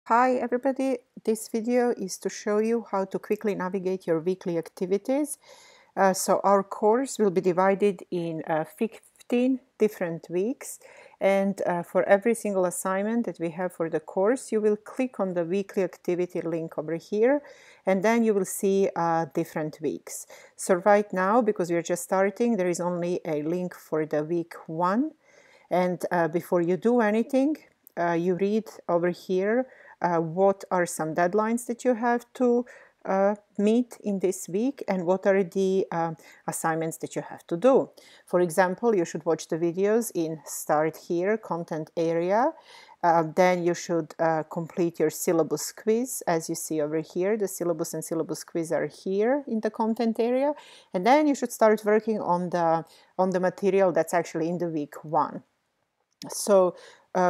Hi everybody, this video is to show you how to quickly navigate your weekly activities. So our course will be divided in 15 different weeks, and for every single assignment that we have for the course, you will click on the weekly activity link over here, and then you will see different weeks. So right now, because we are just starting, there is only a link for the week 1, and before you do anything, you read over here what are some deadlines that you have to meet in this week and what are the assignments that you have to do. For example, you should watch the videos in Start Here, Content Area. Then you should complete your syllabus quiz, as you see over here. The syllabus and syllabus quiz are here in the content area. And then you should start working on the material that's actually in the week 1. So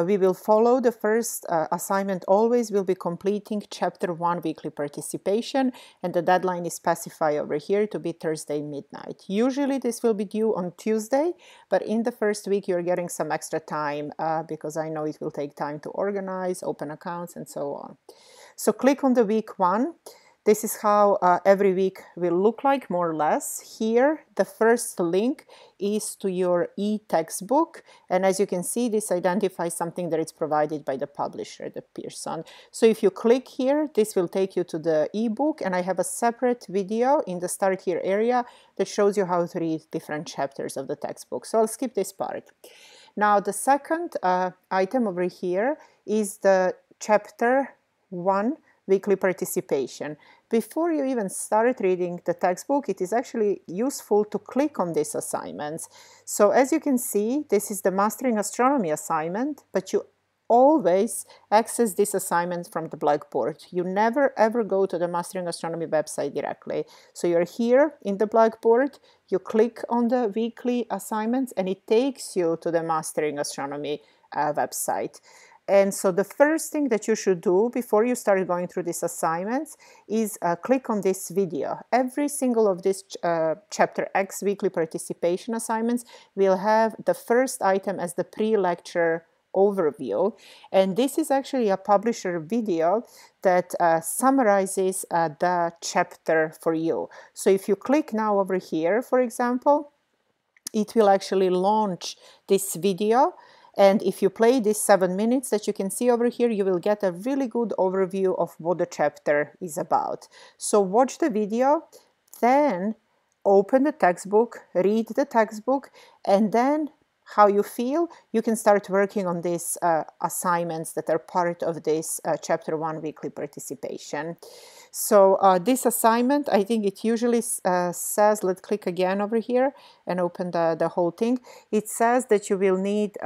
we will follow the first assignment always will be completing chapter 1 weekly participation, and the deadline is specified over here to be Thursday midnight. Usually this will be due on Tuesday, but in the first week you're getting some extra time because I know it will take time to organize, open accounts, and so on. So click on the week 1. This is how every week will look like, more or less. Here, the first link is to your e-textbook. And as you can see, this identifies something that is provided by the publisher, the Pearson. So if you click here, this will take you to the ebook. And I have a separate video in the Start Here area that shows you how to read different chapters of the textbook. So I'll skip this part. Now, the second item over here is the chapter 1 weekly participation. Before you even start reading the textbook, it is actually useful to click on these assignments. So as you can see, this is the Mastering Astronomy assignment, but you always access this assignment from the Blackboard. You never ever go to the Mastering Astronomy website directly. So you're here in the Blackboard, you click on the weekly assignments, and it takes you to the Mastering Astronomy website. And so the first thing that you should do before you start going through these assignments is click on this video. Every single of these Chapter X weekly participation assignments will have the first item as the pre-lecture overview. And this is actually a publisher video that summarizes the chapter for you. So if you click now over here, for example, it will actually launch this video. And if you play these 7 minutes that you can see over here, you will get a really good overview of what the chapter is about. So watch the video, then open the textbook, read the textbook, and then how you feel, you can start working on these assignments that are part of this chapter 1 weekly participation. So this assignment, I think it usually says, let's click again over here and open the whole thing. It says that you will need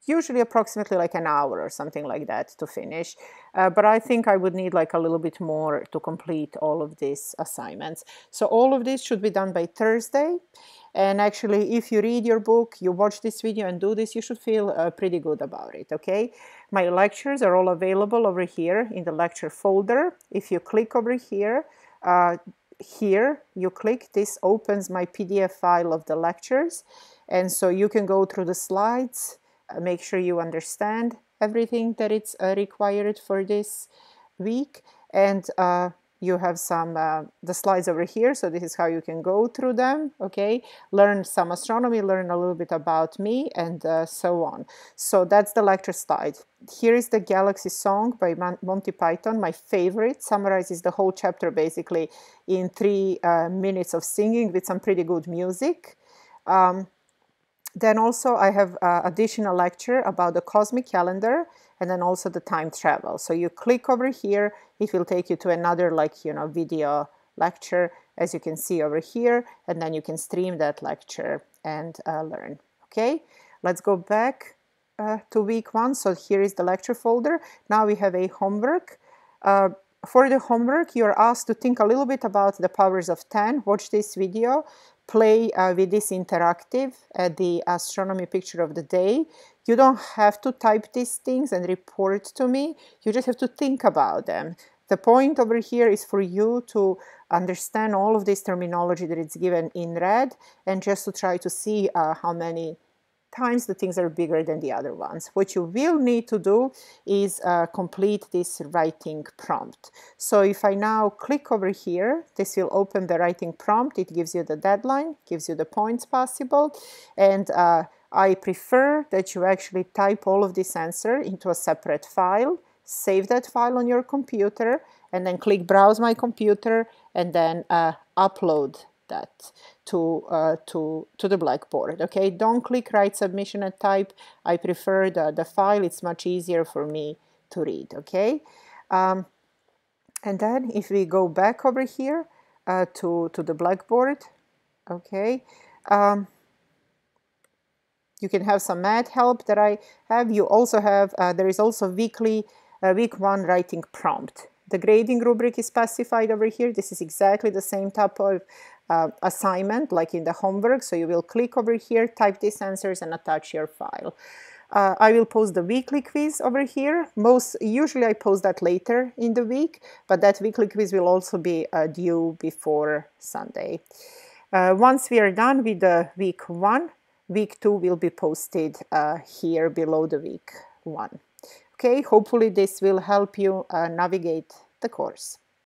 usually approximately like an hour or something like that to finish. But I think I would need like a little bit more to complete all of these assignments. So all of this should be done by Thursday. And actually, if you read your book, you watch this video and do this, you should feel pretty good about it, okay? My lectures are all available over here in the lecture folder. If you click over here, here you click, this opens my PDF file of the lectures. And so you can go through the slides, make sure you understand everything that it's required for this week. And you have some the slides over here, so this is how you can go through them, okay? Learn some astronomy, learn a little bit about me, and so on. So that's the lecture slide. Here is the Galaxy Song by Monty Python, my favorite. Summarizes the whole chapter basically in 3 minutes of singing with some pretty good music. Then also I have additional lecture about the cosmic calendar and then also the time travel. So you click over here, it will take you to another video lecture, as you can see over here, and then you can stream that lecture and learn. Okay, let's go back to week 1. So here is the lecture folder. Now we have a homework. For the homework, you're asked to think a little bit about the powers of 10. Watch this video. Play with this interactive, the astronomy picture of the day. You don't have to type these things and report to me. You just have to think about them. The point over here is for you to understand all of this terminology that is given in red and just to try to see how many times the things are bigger than the other ones. What you will need to do is complete this writing prompt. So if I now click over here, this will open the writing prompt. It gives you the deadline, gives you the points possible, and I prefer that you actually type all of this answer into a separate file, save that file on your computer, and then click Browse My Computer, and then upload that to the Blackboard. Okay, don't click Write Submission and Type. I prefer the file. It's much easier for me to read. Okay, and then if we go back over here to the Blackboard, okay, you can have some math help that I have. You also have, there is also week 1 writing prompt. The grading rubric is specified over here. This is exactly the same type of assignment like in the homework. So you will click over here, type these answers, and attach your file. I will post the weekly quiz over here. Usually I post that later in the week, but that weekly quiz will also be due before Sunday. Once we are done with the week 1, week 2 will be posted here below the week 1. Okay, hopefully this will help you navigate the course.